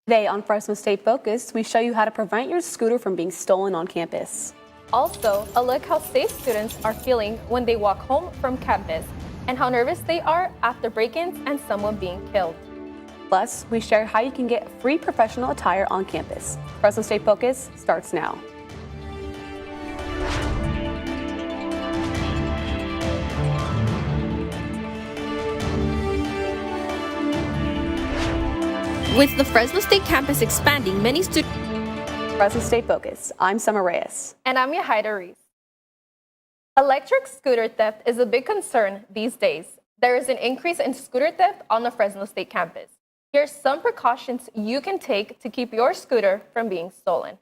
Today on Fresno State Focus, we show you how to prevent your scooter from being stolen on campus. Also, a look how safe students are feeling when they walk home from campus and how nervous they are after break-ins and someone being killed. Plus, we share how you can get free professional attire on campus. Fresno State Focus starts now. With the Fresno State campus expanding, many students... Fresno State Focus, I'm Summer Reyes. And I'm Yahaira Reese. Electric scooter theft is a big concern these days. There is an increase in scooter theft on the Fresno State campus. Here's some precautions you can take to keep your scooter from being stolen.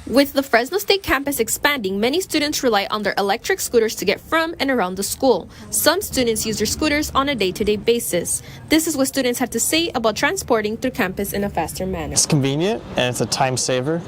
With the Fresno State campus expanding, many students rely on their electric scooters to get from and around the school. Some students use their scooters on a day-to-day basis. This is what students have to say about transporting through campus in a faster manner. It's convenient and it's a time saver.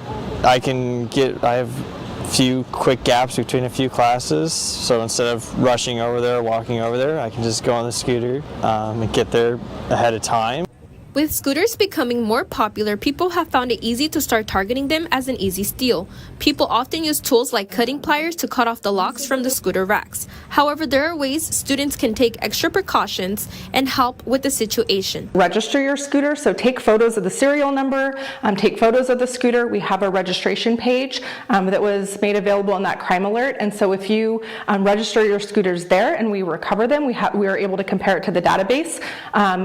I have a few quick gaps between a few classes, so instead of rushing over there or walking over there, I can just go on the scooter and get there ahead of time. With scooters becoming more popular, people have found it easy to start targeting them as an easy steal. People often use tools like cutting pliers to cut off the locks from the scooter racks. However, there are ways students can take extra precautions and help with the situation. Register your scooter, so take photos of the serial number, take photos of the scooter. We have a registration page that was made available in that crime alert, and so if you register your scooters there and we recover them, we are able to compare it to the database.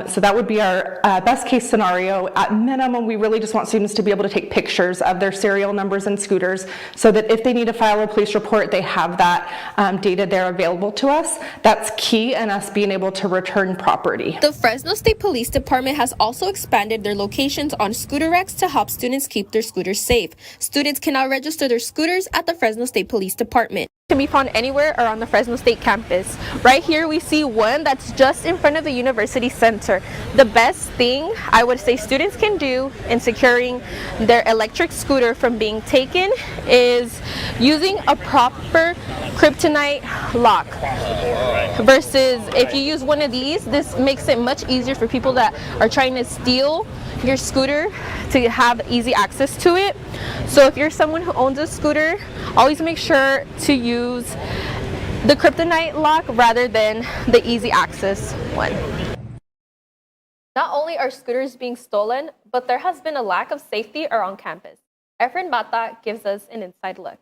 So that would be our best case scenario. At minimum, we really just want students to be able to take pictures of their serial numbers and scooters so that if they need to file a police report, they have that data there available to us. That's key in us being able to return property. The Fresno State Police Department has also expanded their locations on scooter racks to help students keep their scooters safe. Students can now register their scooters at the Fresno State Police Department. Can be found anywhere around the Fresno State campus. Right here we see one that's just in front of the University Center. The best thing I would say students can do in securing their electric scooter from being taken is using a proper kryptonite lock. Versus if you use one of these, this makes it much easier for people that are trying to steal your scooter to have easy access to it. So if you're someone who owns a scooter, always make sure to use the kryptonite lock rather than the easy access one. Not only are scooters being stolen, but there has been a lack of safety around campus. Efren Bata gives us an inside look.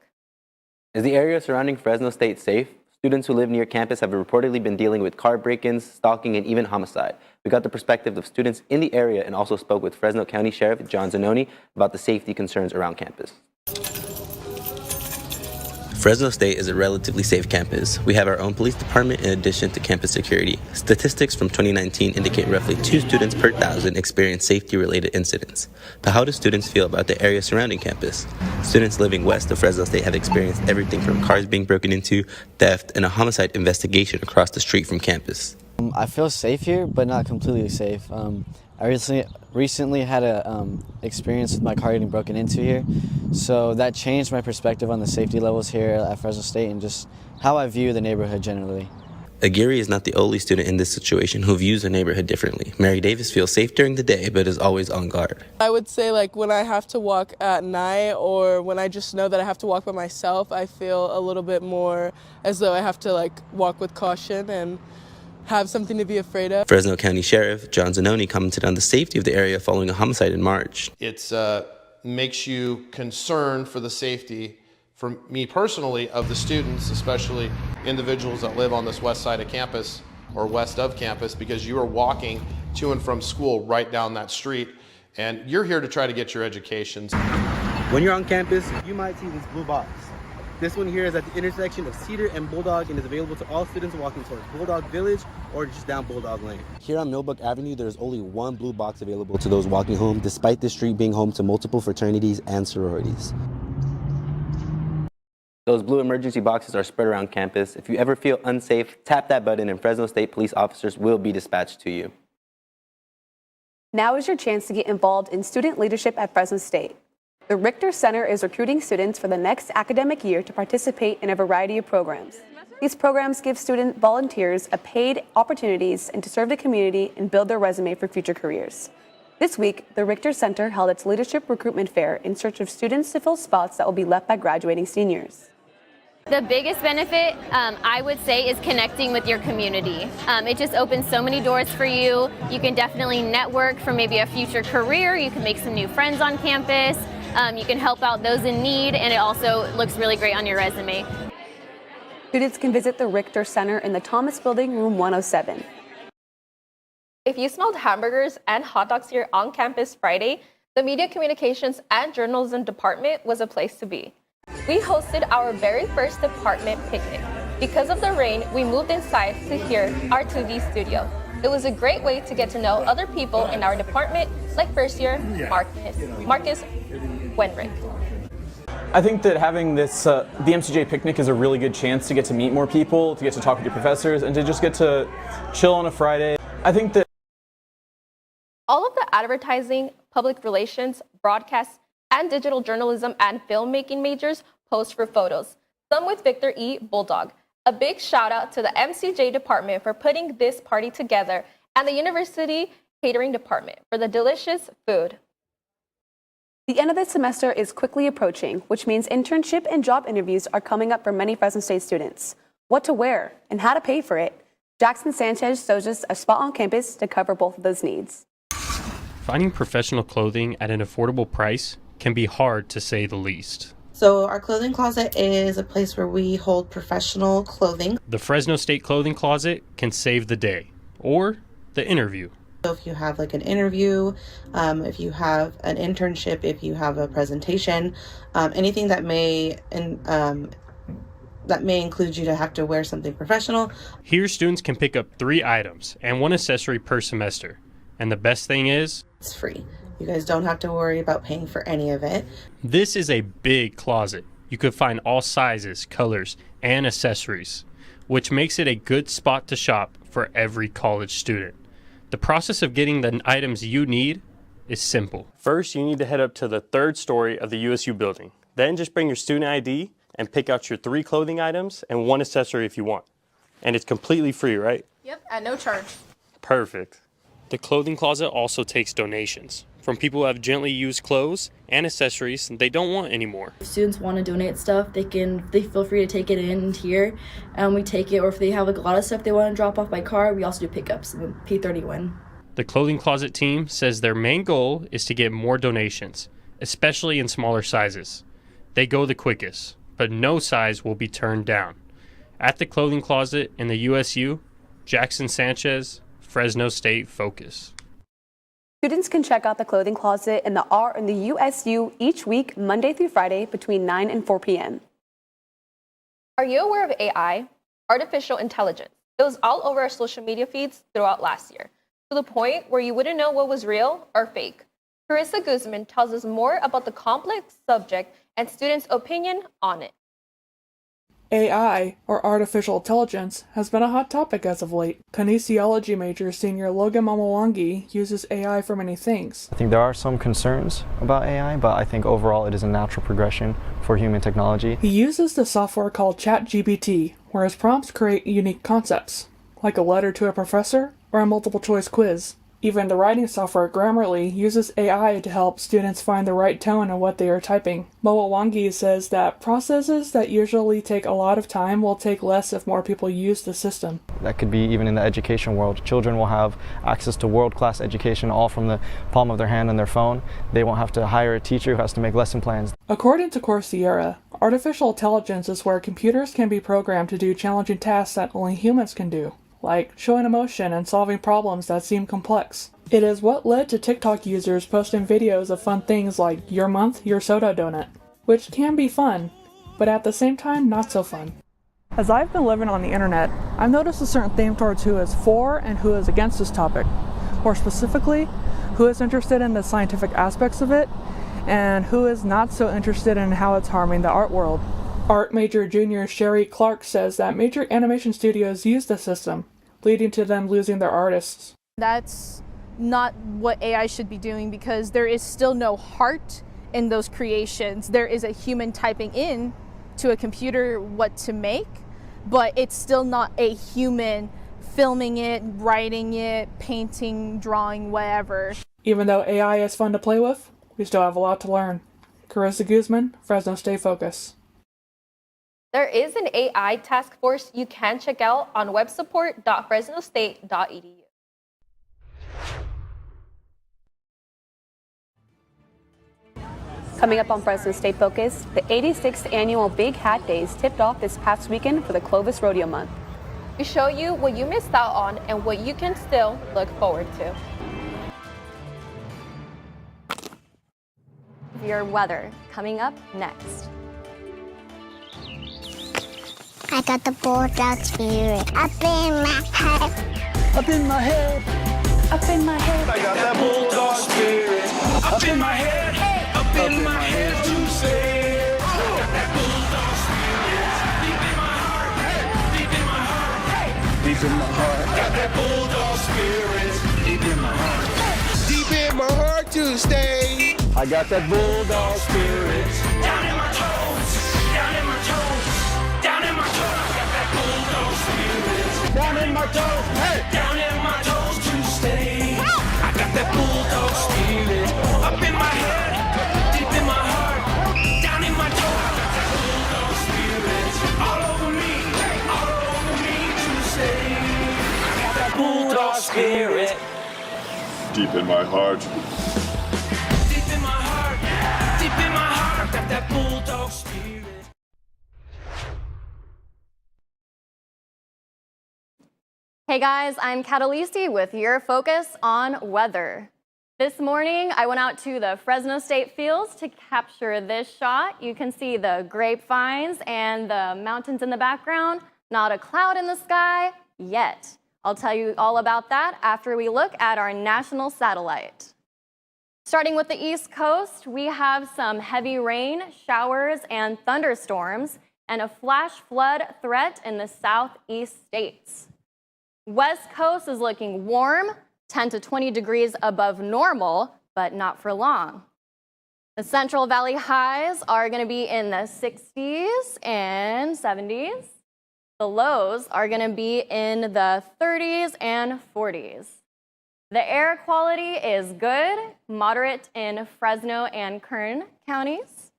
Is the area surrounding Fresno State safe? Students who live near campus have reportedly been dealing with car break-ins, stalking, and even homicide. We got the perspective of students in the area and also spoke with Fresno County Sheriff John Zanoni about the safety concerns around campus. Fresno State is a relatively safe campus. We have our own police department in addition to campus security. Statistics from 2019 indicate roughly 2 students per 1,000 experience safety-related incidents. But how do students feel about the area surrounding campus? Students living west of Fresno State have experienced everything from cars being broken into, theft, and a homicide investigation across the street from campus. I feel safe here, but not completely safe. I recently had a experience with my car getting broken into here, so that changed my perspective on the safety levels here at Fresno State and just how I view the neighborhood generally. Aguirre is not the only student in this situation who views the neighborhood differently. Mary Davis feels safe during the day, but is always on guard. I would say when I have to walk at night or when I just know that I have to walk by myself, I feel a little bit more as though I have to walk with caution and have something to be afraid of. Fresno County Sheriff John Zanoni commented on the safety of the area following a homicide in March. It makes you concerned for the safety, for me personally, of the students, especially individuals that live on this west side of campus or west of campus, because you are walking to and from school right down that street, and you're here to try to get your education. When you're on campus, you might see this blue box. This one here is at the intersection of Cedar and Bulldog and is available to all students walking towards Bulldog Village or just down Bulldog Lane. Here on Millbrook Avenue, there's only one blue box available to those walking home, despite this street being home to multiple fraternities and sororities. Those blue emergency boxes are spread around campus. If you ever feel unsafe, tap that button and Fresno State police officers will be dispatched to you. Now is your chance to get involved in student leadership at Fresno State. The Richter Center is recruiting students for the next academic year to participate in a variety of programs. These programs give student volunteers paid opportunities and to serve the community and build their resume for future careers. This week, the Richter Center held its Leadership Recruitment Fair in search of students to fill spots that will be left by graduating seniors. The biggest benefit, I would say, is connecting with your community. It just opens so many doors for you. You can definitely network for maybe a future career. You can make some new friends on campus. You can help out those in need, and it also looks really great on your resume. Students can visit the Richter Center in the Thomas Building, room 107. If you smelled hamburgers and hot dogs here on campus Friday, the Media Communications and Journalism Department was a place to be. We hosted our very first department picnic. Because of the rain, we moved inside to here, our 2D studio. It was a great way to get to know other people in our department, like first year Marcus Wenrick. I think that having this, the MCJ picnic is a really good chance to get to meet more people, to get to talk with your professors, and to just get to chill on a Friday. I think that All of the advertising, public relations, broadcast, and digital journalism and filmmaking majors posed for photos, some with Victor E. Bulldog. A big shout out to the MCJ department for putting this party together and the university catering department for the delicious food. The end of the semester is quickly approaching, which means internship and job interviews are coming up for many Fresno State students. What to wear and how to pay for it. Jackson Sanchez shows us a spot on campus to cover both of those needs. Finding professional clothing at an affordable price can be hard, to say the least. So our clothing closet is a place where we hold professional clothing. The Fresno State Clothing Closet can save the day, or the interview. So if you have like an interview, if you have an internship, if you have a presentation, anything that may include you to have to wear something professional. Here students can pick up 3 items and 1 accessory per semester. And the best thing is, it's free. You guys don't have to worry about paying for any of it. This is a big closet. You could find all sizes, colors, and accessories, which makes it a good spot to shop for every college student. The process of getting the items you need is simple. First, you need to head up to the 3rd story of the USU building. Then just bring your student ID and pick out your 3 clothing items and 1 accessory if you want. And it's completely free, right? Yep, at no charge. Perfect. The clothing closet also takes donations from people who have gently used clothes and accessories they don't want anymore. If students want to donate stuff, they feel free to take it in here, and we take it. Or if they have like a lot of stuff they want to drop off by car, we also do pickups and P30 The clothing closet team says their main goal is to get more donations, especially in smaller sizes. They go the quickest, but no size will be turned down. At the clothing closet in the USU, Jackson Sanchez, Fresno State Focus. Students can check out the clothing closet in the USU each week, Monday through Friday, between 9 and 4 p.m. Are you aware of AI, artificial intelligence? It was all over our social media feeds throughout last year, to the point where you wouldn't know what was real or fake. Carissa Guzman tells us more about the complex subject and students' opinion on it. AI, or artificial intelligence, has been a hot topic as of late. Kinesiology major senior Logan Mamawangi uses AI for many things. I think there are some concerns about AI, but I think overall it is a natural progression for human technology. He uses the software called ChatGPT, where his prompts create unique concepts, like a letter to a professor or a multiple choice quiz. Even the writing software Grammarly uses AI to help students find the right tone in what they are typing. Mamawangi says that processes that usually take a lot of time will take less if more people use the system. That could be even in the education world. Children will have access to world-class education all from the palm of their hand and their phone. They won't have to hire a teacher who has to make lesson plans. According to Coursera, artificial intelligence is where computers can be programmed to do challenging tasks that only humans can do, like showing emotion and solving problems that seem complex. It is what led to TikTok users posting videos of fun things like your month, your soda donut, which can be fun, but at the same time not so fun. As I've been living on the internet, I've noticed a certain theme towards who is for and who is against this topic. More specifically, who is interested in the scientific aspects of it, and who is not so interested in how it's harming the art world. Art major junior Sherry Clark says that major animation studios use the system, leading to them losing their artists. That's not what AI should be doing, because there is still no heart in those creations. There is a human typing in to a computer what to make, but it's still not a human filming it, writing it, painting, drawing, whatever. Even though AI is fun to play with, we still have a lot to learn. Carissa Guzman, Fresno State Focus. There is an AI task force you can check out on websupport.fresnostate.edu. Coming up on Fresno State Focus, the 86th annual Big Hat Days tipped off this past weekend for the Clovis Rodeo Month. We show you what you missed out on and what you can still look forward to. Your weather coming up next. I got the bulldog spirit up in my head. Up in my head. Up in my head. I got that bulldog spirit. Up in my head. Up in my head to say. I got that bulldog spirit. Deep in my heart. Deep in my heart. Deep in my heart. Got that bulldog spirit. Deep in my heart. Deep in my heart to stay. I got that bulldog spirit. Down in my toes. Down in my toes. Down in my toes. I got that bulldog spirit. Down in my toes. Hey. Down in my toes to stay. I got that bulldog spirit. Up in my head. Deep in my heart. Down in my toes. I got that bulldog spirit. All over me to stay. I got that bulldog spirit. Deep in my heart. Deep in my heart. Deep in my heart. I got that bulldog spirit. Hey guys, I'm Catalisi with your focus on weather. This morning, I went out to the Fresno State fields to capture this shot. You can see the grapevines and the mountains in the background. Not a cloud in the sky yet. I'll tell you all about that after we look at our national satellite. Starting with the East Coast, we have some heavy rain, showers, and thunderstorms, and a flash flood threat in the southeast states. West Coast is looking warm, 10 to 20 degrees above normal, but not for long. The Central Valley highs are going to be in the 60s and 70s. The lows are going to be in the 30s and 40s. The air quality is good, moderate in Fresno and Kern counties.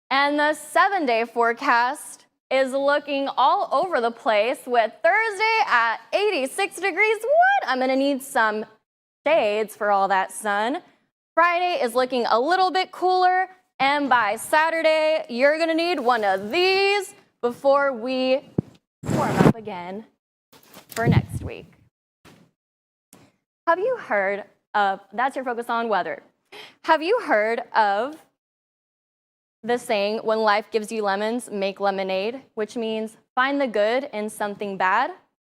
And the 7-day forecast is looking all over the place with Thursday at 86 degrees. What? I'm going to need some shades for all that sun. Friday is looking a little bit cooler. And by Saturday, you're going to need one of these before we warm up again for next week. Have you heard of, that's your focus on weather. Have you heard of the saying, when life gives you lemons, make lemonade, which means find the good in something bad?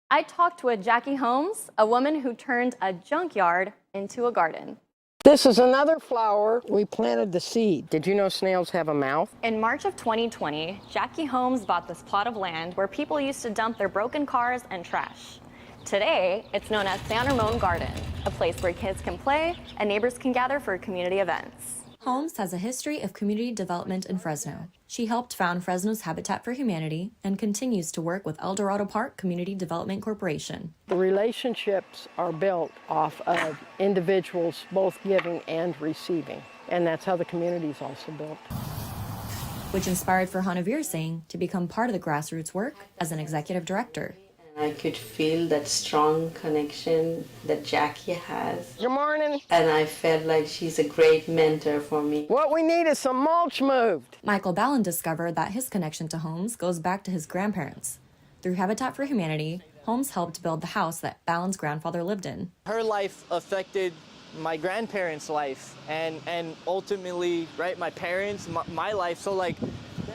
I talked to a Jackie Holmes, a woman who turned a junkyard into a garden. This is another flower. We planted the seed. Did you know snails have a mouth? In March of 2020, Jackie Holmes bought this plot of land where people used to dump their broken cars and trash. Today, it's known as San Ramon Garden, a place where kids can play and neighbors can gather for community events. Holmes has a history of community development in Fresno. She helped found Fresno's Habitat for Humanity and continues to work with El Dorado Park Community Development Corporation. The relationships are built off of individuals both giving and receiving, and that's how the community is also built. Which inspired Farhana Veer Singh to become part of the grassroots work as an executive director. I could feel that strong connection that Jackie has. Good morning. And I felt like she's a great mentor for me. What we need is some mulch moved. Michael Ballin discovered that his connection to Holmes goes back to his grandparents. Through Habitat for Humanity, Holmes helped build the house that Ballin's grandfather lived in. Her life affected my grandparents' life and ultimately, right, my parents, my life. So like,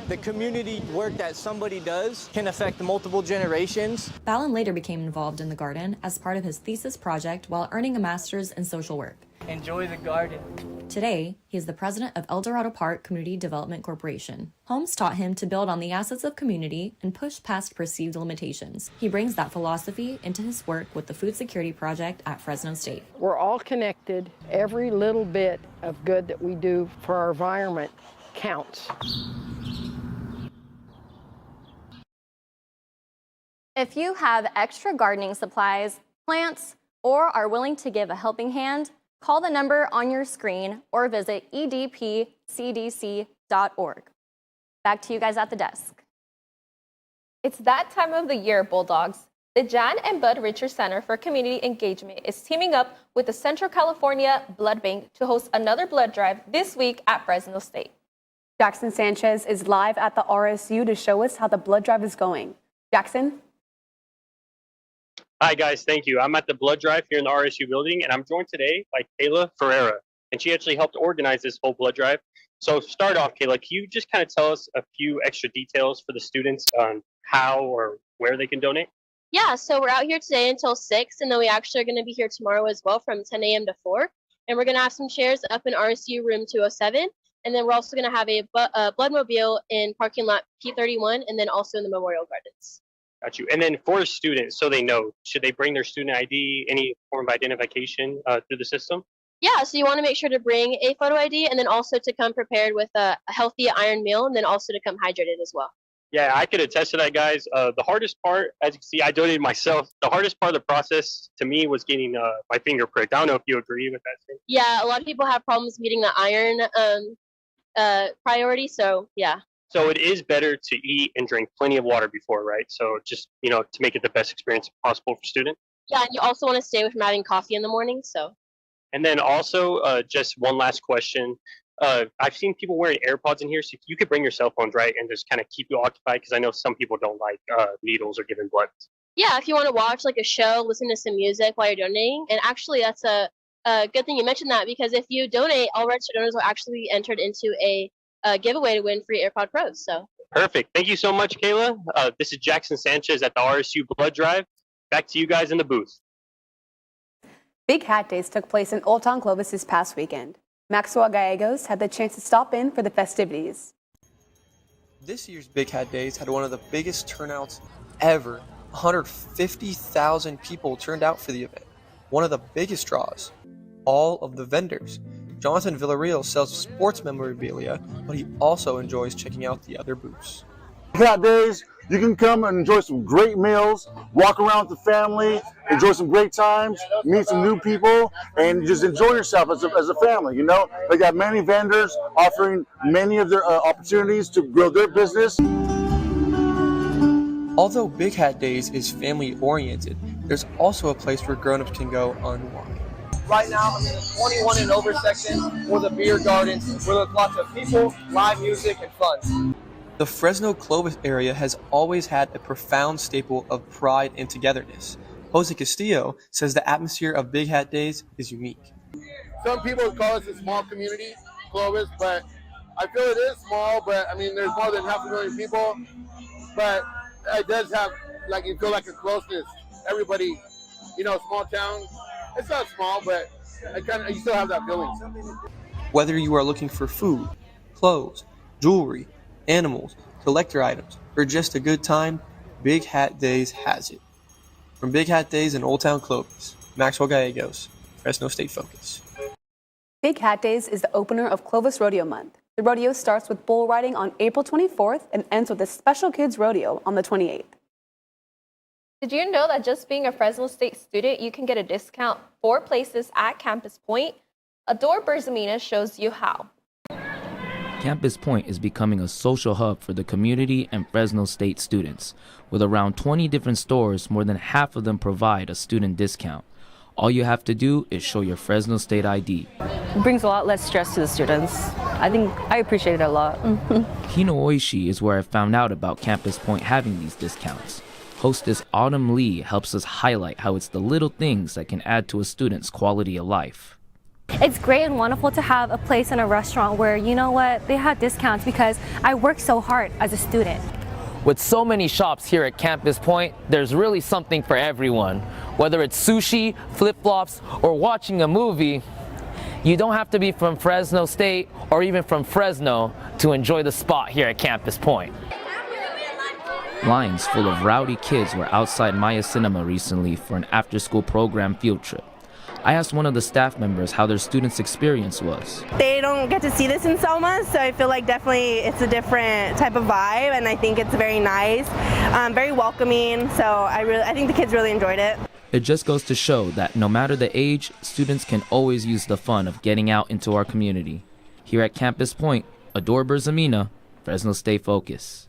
the community work that somebody does can affect multiple generations. Ballin later became involved in the garden as part of his thesis project while earning a master's in social work. Enjoy the garden. Today, he is the president of El Dorado Park Community Development Corporation. Holmes taught him to build on the assets of community and push past perceived limitations. He brings that philosophy into his work with the Food Security Project at Fresno State. We're all connected. Every little bit of good that we do for our environment counts. If you have extra gardening supplies, plants, or are willing to give a helping hand, Call the number on your screen or visit edpcdc.org. Back to you guys at the desk. It's that time of the year, Bulldogs. The Jan and Bud Richer Center for Community Engagement is teaming up with the Central California Blood Bank to host another blood drive this week at Fresno State. Jackson Sanchez is live at the RSU to show us how the blood drive is going. Jackson? Hi guys, thank you. I'm at the blood drive here in the RSU building, and I'm joined today by Kayla Ferreira, and she actually helped organize this whole blood drive. So start off, Kayla, can you just kind of tell us a few extra details for the students on how or where they can donate? Yeah, so we're out here today until 6, and then we actually are going to be here tomorrow as well from 10 a.m. to 4. And we're going to have some chairs up in RSU room 207, and then we're also going to have a bloodmobile in parking lot P31, and then also in the Memorial Gardens. Got you. And then for students, so they know, should they bring their student ID, any form of identification through the system? Yeah, so you want to make sure to bring a photo ID, and then also to come prepared with a healthy iron meal, and then also to come hydrated as well. Yeah, I could attest to that, guys. The hardest part, as you can see, I donated myself. The hardest part of the process to me was getting my finger pricked. I don't know if you agree with that thing. Yeah, a lot of people have problems meeting the iron priority, so yeah. So it is better to eat and drink plenty of water before, right? So just, to make it the best experience possible for students. Yeah, and you also want to stay away from having coffee in the morning, so. And then also, just one last question. I've seen people wearing AirPods in here, so you could bring your cell phones, right, and just kind of keep you occupied, because I know some people don't like needles or giving blood. Yeah, if you want to watch like a show, listen to some music while you're donating, and actually that's a good thing you mentioned that, because if you donate, all registered donors will actually be entered into a giveaway to win free AirPod Pros. So perfect. Thank you so much, Kayla. This is Jackson Sanchez at the RSU Blood Drive. Back to you guys in the booth. Big Hat Days took place in Old Town Clovis this past weekend. Maxwell Gallegos had the chance to stop in for the festivities. This year's Big Hat Days had one of the biggest turnouts ever. 150,000 people turned out for the event. One of the biggest draws. All of the vendors. Jonathan Villarreal sells sports memorabilia, but he also enjoys checking out the other booths. Big Hat Days, you can come and enjoy some great meals, walk around with the family, enjoy some great times, meet some new people, and just enjoy yourself as a family, They got many vendors offering many of their opportunities to grow their business. Although Big Hat Days is family-oriented, there's also a place where grown-ups can go unwind. Right now, I'm in the 21 and over section for the beer gardens, where there's lots of people, live music, and fun. The Fresno Clovis area has always had a profound staple of pride and togetherness. Jose Castillo says the atmosphere of Big Hat Days is unique. Some people call us a small community, Clovis, but I feel it is small, but there's more than 500,000 people, but it does have, you feel like a closeness. Everybody, small town. It's not small, but you still have that feeling. Whether you are looking for food, clothes, jewelry, animals, collector items, or just a good time, Big Hat Days has it. From Big Hat Days in Old Town Clovis, Maxwell Gallegos, Fresno State Focus. Big Hat Days is the opener of Clovis Rodeo Month. The rodeo starts with bull riding on April 24th and ends with a special kids rodeo on the 28th. Did you know that just being a Fresno State student, you can get a discount for places at Campus Point? Adore Berzamina shows you how. Campus Point is becoming a social hub for the community and Fresno State students. With around 20 different stores, more than half of them provide a student discount. All you have to do is show your Fresno State ID. It brings a lot less stress to the students. I think I appreciate it a lot. Hino Oishi is where I found out about Campus Point having these discounts. Hostess Autumn Lee helps us highlight how it's the little things that can add to a student's quality of life. It's great and wonderful to have a place in a restaurant where, they have discounts because I work so hard as a student. With so many shops here at Campus Point, there's really something for everyone. Whether it's sushi, flip-flops, or watching a movie, you don't have to be from Fresno State or even from Fresno to enjoy the spot here at Campus Point. Lines full of rowdy kids were outside Maya Cinema recently for an after-school program field trip. I asked one of the staff members how their students' experience was. They don't get to see this in Selma, so I feel like definitely it's a different type of vibe, and I think it's very nice, very welcoming, so I think the kids really enjoyed it. It just goes to show that no matter the age, students can always use the fun of getting out into our community. Here at Campus Point, Adore Berzamina, Fresno State Focus.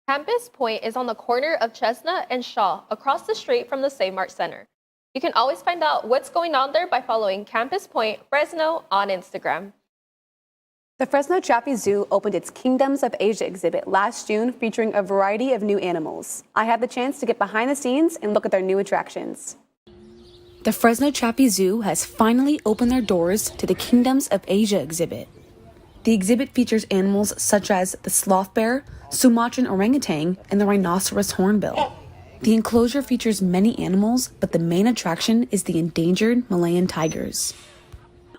Campus Point is on the corner of Chestnut and Shaw, across the street from the Save Mart Center. You can always find out what's going on there by following Campus Point Fresno on Instagram. The Fresno Chaffee Zoo opened its Kingdoms of Asia exhibit last June, featuring a variety of new animals. I had the chance to get behind the scenes and look at their new attractions. The Fresno Chaffee Zoo has finally opened their doors to the Kingdoms of Asia exhibit. The exhibit features animals such as the sloth bear, Sumatran orangutan, and the rhinoceros hornbill. The enclosure features many animals, but the main attraction is the endangered Malayan tigers.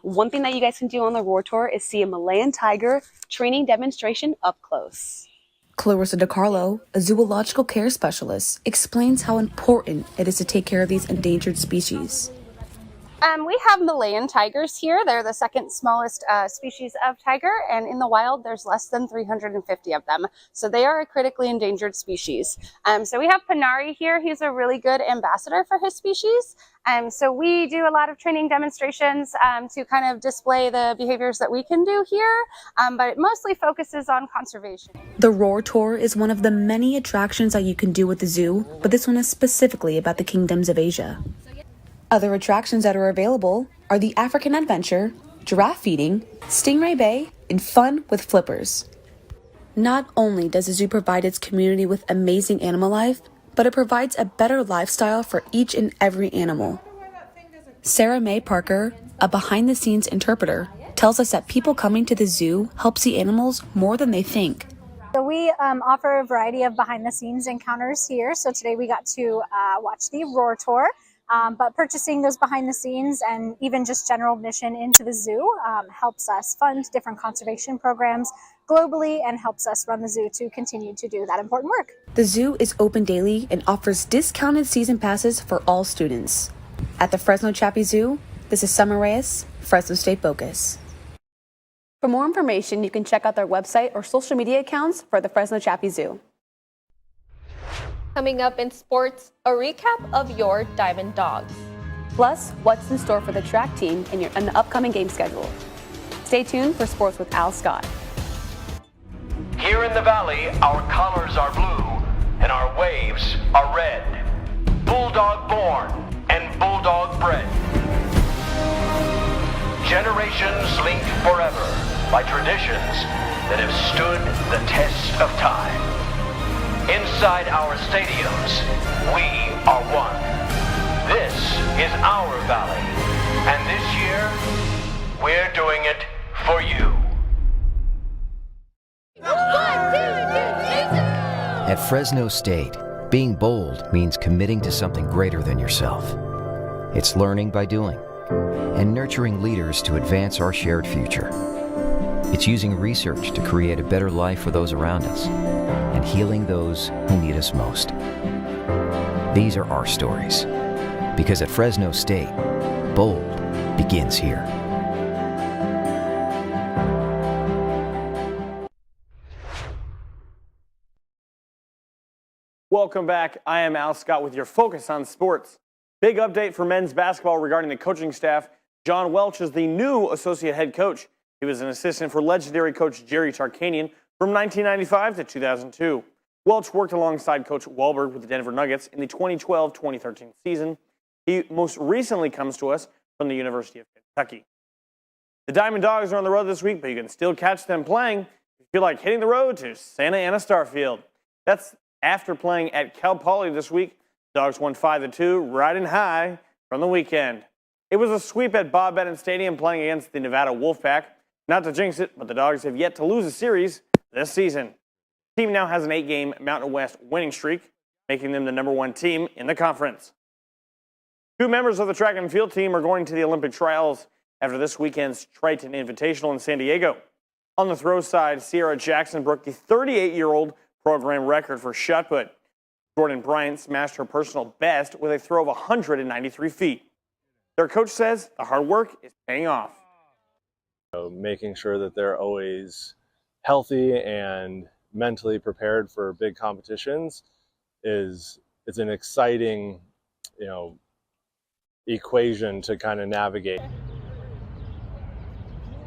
One thing that you guys can do on the Roar Tour is see a Malayan tiger training demonstration up close. Clarissa DiCarlo, a zoological care specialist, explains how important it is to take care of these endangered species. We have Malayan tigers here. They're the second smallest species of tiger, and in the wild there's less than 350 of them. So they are a critically endangered species. So we have Panari here. He's a really good ambassador for his species. So we do a lot of training demonstrations to kind of display the behaviors that we can do here, but it mostly focuses on conservation. The Roar Tour is one of the many attractions that you can do with the zoo, but this one is specifically about the Kingdoms of Asia. Other attractions that are available are the African Adventure, giraffe feeding, Stingray Bay, and fun with flippers. Not only does the zoo provide its community with amazing animal life, but it provides a better lifestyle for each and every animal. Sarah Mae Parker, a behind-the-scenes interpreter, tells us that people coming to the zoo help see animals more than they think. So we offer a variety of behind-the-scenes encounters here. So today we got to watch the Roar Tour. But purchasing those behind the scenes and even just general admission into the zoo helps us fund different conservation programs globally and helps us run the zoo to continue to do that important work. The zoo is open daily and offers discounted season passes for all students. At the Fresno Chaffee Zoo, this is Summer Reyes, Fresno State Focus. For more information, you can check out their website or social media accounts for the Fresno Chaffee Zoo. Coming up in sports, a recap of your Diamond Dogs. Plus, what's in store for the track team in the upcoming game schedule. Stay tuned for sports with Al Scott. Here in the valley, our colors are blue and our waves are red. Bulldog born and bulldog bred. Generations linked forever by traditions that have stood the test of time. Inside our stadiums, we are one. This is our valley, and this year, we're doing it for you. At Fresno State, being bold means committing to something greater than yourself. It's learning by doing, and nurturing leaders to advance our shared future. It's using research to create a better life for those around us, and healing those who need us most. These are our stories, because at Fresno State, bold begins here. Welcome back. I am Al Scott with your Focus on Sports. Big update for men's basketball regarding the coaching staff. John Welch is the new associate head coach. He was an assistant for legendary coach Jerry Tarkanian from 1995 to 2002. Welch worked alongside Coach Wahlberg with the Denver Nuggets in the 2012-2013 season. He most recently comes to us from the University of Kentucky. The Diamond Dogs are on the road this week, but you can still catch them playing if you feel like hitting the road to Santa Ana Starfield. That's after playing at Cal Poly this week. Dogs won 5-2, riding high from the weekend. It was a sweep at Bob Benton Stadium playing against the Nevada Wolfpack. Not to jinx it, but the Dogs have yet to lose a series this season. The team now has an 8-game Mountain West winning streak, making them the #1 team in the conference. 2 members of the track and field team are going to the Olympic trials after this weekend's Triton Invitational in San Diego. On the throw side, Sierra Jackson broke the 38-year-old program record for shot put. Jordan Bryant smashed her personal best with a throw of 193 feet. Their coach says the hard work is paying off. Making sure that they're always healthy and mentally prepared for big competitions it's an exciting equation to kind of navigate.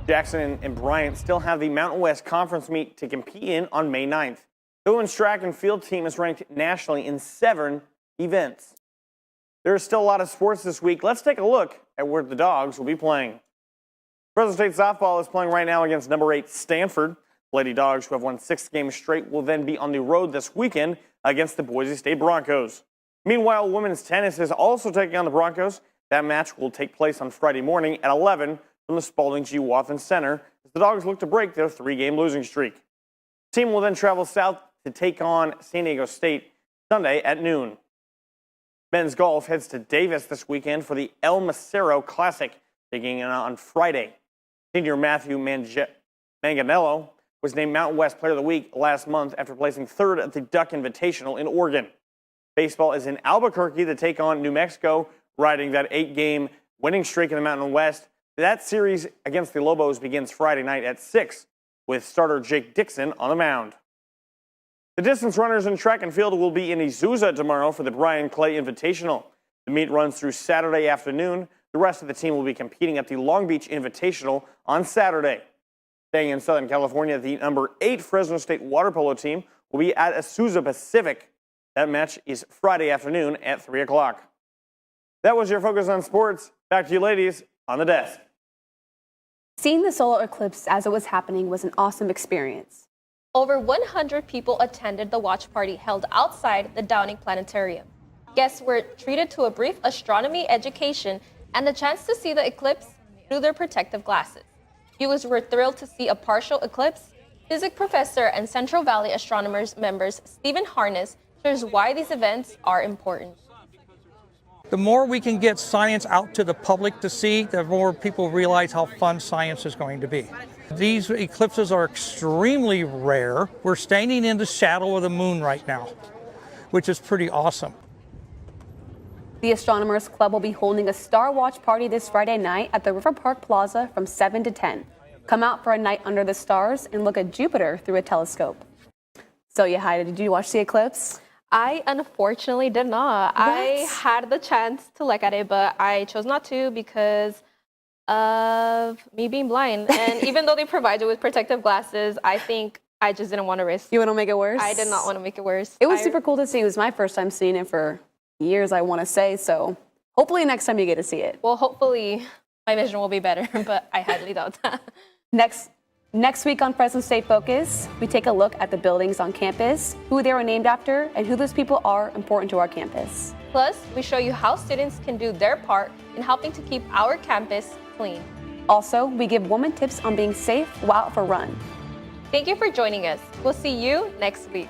Jackson and Bryant still have the Mountain West Conference meet to compete in on May 9th. The women's track and field team is ranked nationally in 7 events. There is still a lot of sports this week. Let's take a look at where the Dogs will be playing. Fresno State softball is playing right now against number 8 Stanford. Lady Dogs, who have won 6 games straight, will then be on the road this weekend against the Boise State Broncos. Meanwhile, women's tennis is also taking on the Broncos. That match will take place on Friday morning at 11 from the Spalding G. Wathen Center as the Dogs look to break their 3-game losing streak. The team will then travel south to take on San Diego State Sunday at noon. Men's golf heads to Davis this weekend for the El Macero Classic, taking it on Friday. Senior Matthew Manganello was named Mountain West Player of the Week last month after placing 3rd at the Duck Invitational in Oregon. Baseball is in Albuquerque to take on New Mexico, riding that 8-game winning streak in the Mountain West. That series against the Lobos begins Friday night at 6, with starter Jake Dixon on the mound. The distance runners in track and field will be in Azusa tomorrow for the Brian Clay Invitational. The meet runs through Saturday afternoon. The rest of the team will be competing at the Long Beach Invitational on Saturday. Staying in Southern California, the number 8 Fresno State water polo team will be at Azusa Pacific. That match is Friday afternoon at 3 o'clock. That was your Focus on Sports. Back to you ladies on the desk. Seeing the solar eclipse as it was happening was an awesome experience. Over 100 people attended the watch party held outside the Downing Planetarium. Guests were treated to a brief astronomy education and the chance to see the eclipse through their protective glasses. Viewers were thrilled to see a partial eclipse. Physics professor and Central Valley Astronomers members Stephen Harness shares why these events are important. The more we can get science out to the public to see, the more people realize how fun science is going to be. These eclipses are extremely rare. We're standing in the shadow of the moon right now, which is pretty awesome. The Astronomers Club will be holding a Star Watch party this Friday night at the River Park Plaza from 7 to 10. Come out for a night under the stars and look at Jupiter through a telescope. So, Yahida, did you watch the eclipse? I unfortunately did not. What? I had the chance to look at it, but I chose not to because of me being blind. And even though they provide you with protective glasses, I think I just didn't want to risk. You want to make it worse? I did not want to make it worse. It was super cool to see. It was my first time seeing it for years, I want to say. So hopefully next time you get to see it. Well, hopefully my vision will be better, but I highly doubt that. Next week on Fresno State Focus, we take a look at the buildings on campus, who they were named after, and who those people are important to our campus. Plus, we show you how students can do their part in helping to keep our campus clean. Also, we give women tips on being safe while out for run. Thank you for joining us. We'll see you next week.